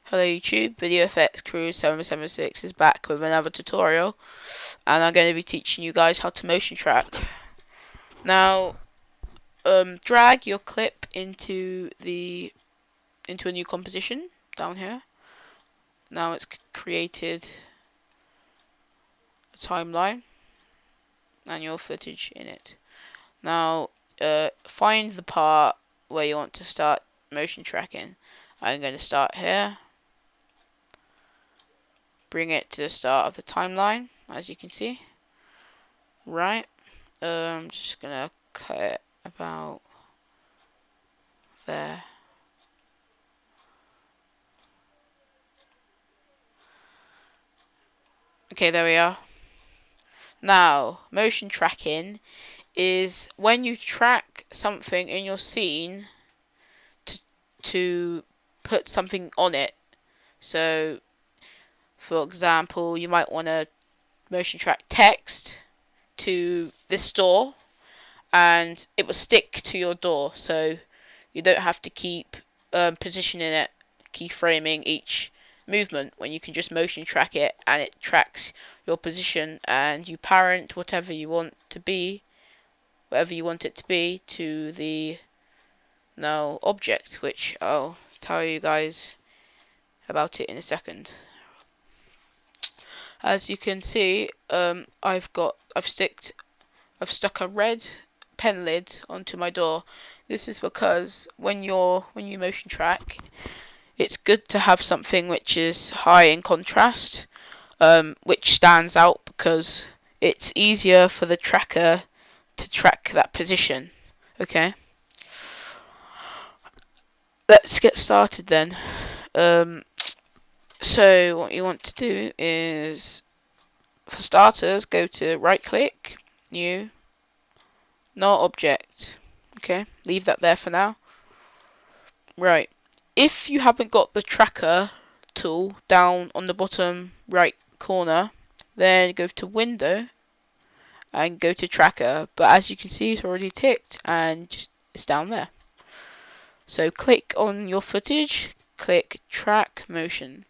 Hello YouTube, VideoFX Crew 776 is back with another tutorial, and I'm going to be teaching you guys how to motion track. Now, drag your clip into a new composition down here. Now it's created a timeline and your footage in it. Now, find the part where you want to start motion tracking. I'm going to start here. Bring it to the start of the timeline, as you can see. Right. I'm just gonna cut it about there. Okay, there we are. Now, motion tracking is when you track something in your scene to put something on it. So, for example, you might want to motion track text to this door, and it will stick to your door, so you don't have to keep positioning it, keyframing each movement, when you can just motion track it and it tracks your position, and you parent whatever you want it to be to the now object, which I'll tell you guys about it in a second. As you can see, I've stuck a red pen lid onto my door. This is because when you motion track, it's good to have something which is high in contrast, which stands out, because it's easier for the tracker to track that position. Okay, let's get started then. So what you want to do is, for starters, go to right click, new, null object. Okay, leave that there for now. Right, if you haven't got the tracker tool down on the bottom right corner, then go to window and go to tracker, but as you can see, it's already ticked and it's down there. So click on your footage, click track motion,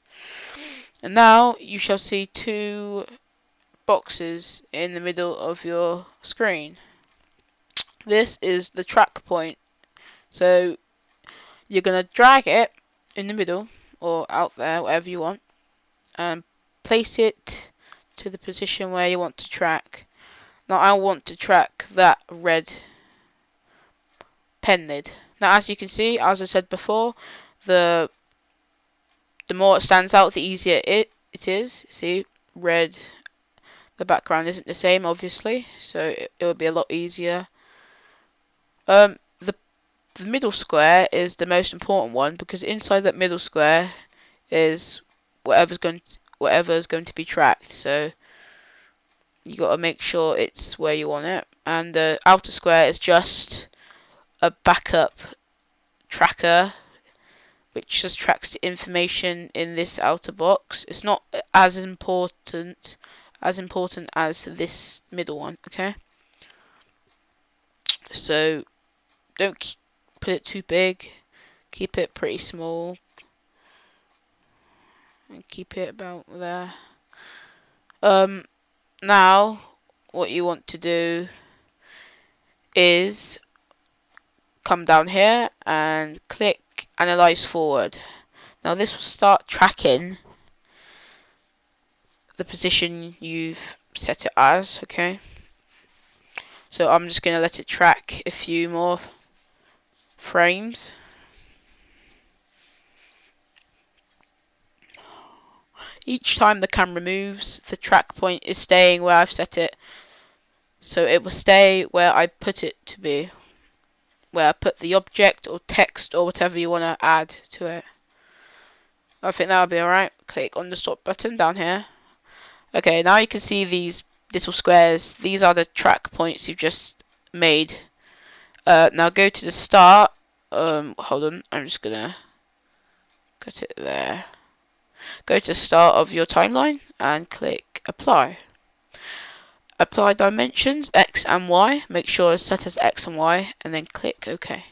and now you shall see two boxes in the middle of your screen. This is the track point, so you're going to drag it in the middle or out there, whatever you want, and place it to the position where you want to track. Now I want to track that red pen lid. Now as you can see, as I said before, the more it stands out, the easier it is. See, red, the background isn't the same obviously, so it will be a lot easier. The middle square is the most important one, because inside that middle square is whatever's going to be tracked. So you got to make sure it's where you want it. And the outer square is just a backup tracker, which just tracks the information in this outer box. It's not as important as this middle one. Okay, so don't put it too big, keep it pretty small, and keep it about there. Now what you want to do is come down here and click analyze forward. Now this will start tracking the position you've set it as. Okay, so I'm just going to let it track a few more frames. Each time the camera moves, the track point is staying where I've set it, so it will stay where I put it to be, where I put the object or text or whatever you want to add to it. I think that'll be alright. Click on the stop button down here. Okay, now you can see these little squares. These are the track points you've just made. Now go to the start. Hold on, I'm just gonna cut it there. Go to the start of your timeline and click apply. Apply dimensions X and Y. Make sure it's set as X and Y, and then click OK.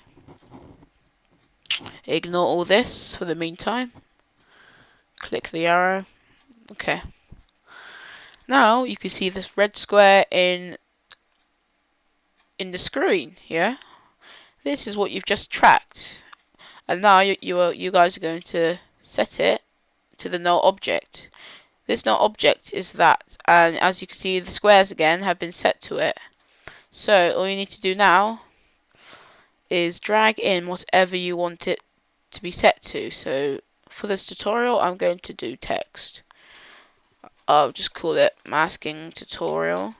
Ignore all this for the meantime. Click the arrow. Okay. Now you can see this red square in the screen. Yeah. This is what you've just tracked, and now you guys are going to set it to the null object. This null object is that, and as you can see, the squares again have been set to it. So all you need to do now is drag in whatever you want it to be set to. So for this tutorial, I'm going to do text. I'll just call it masking tutorial.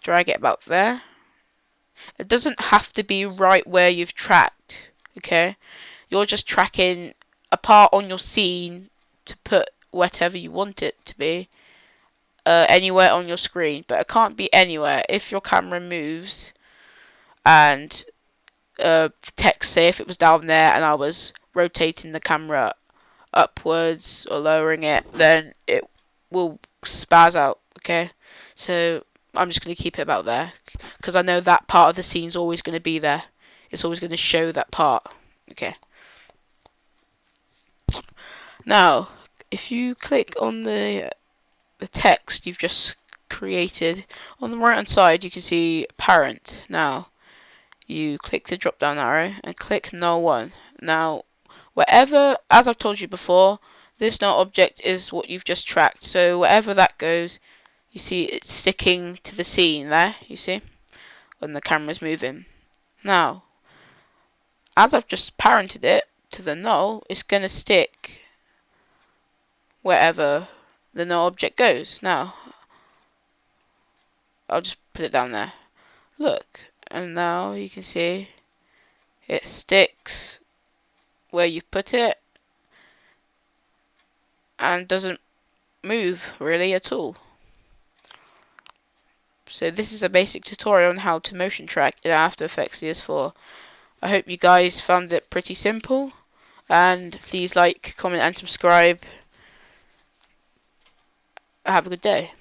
Drag it about there. It doesn't have to be right where you've tracked, okay? You're just tracking a part on your scene to put whatever you want it to be anywhere on your screen, but it can't be anywhere. If your camera moves and text, say if it was down there and I was rotating the camera upwards or lowering it, then it will spaz out, okay? So I'm just going to keep it about there, because I know that part of the scene is always going to be there. It's always going to show that part, okay? Now, if you click on the text you've just created, on the right hand side you can see parent. Now, you click the drop down arrow and click null one. Now, wherever, as I've told you before, this null object is what you've just tracked. So wherever that goes, you see it's sticking to the scene there, you see, when the camera's moving. Now, as I've just parented it to the null, it's going to stick wherever the null object goes. Now, I'll just put it down there. Look, and now you can see it sticks where you've put it and doesn't move really at all. So this is a basic tutorial on how to motion track in After Effects CS4. I hope you guys found it pretty simple, and please like, comment and subscribe. Have a good day.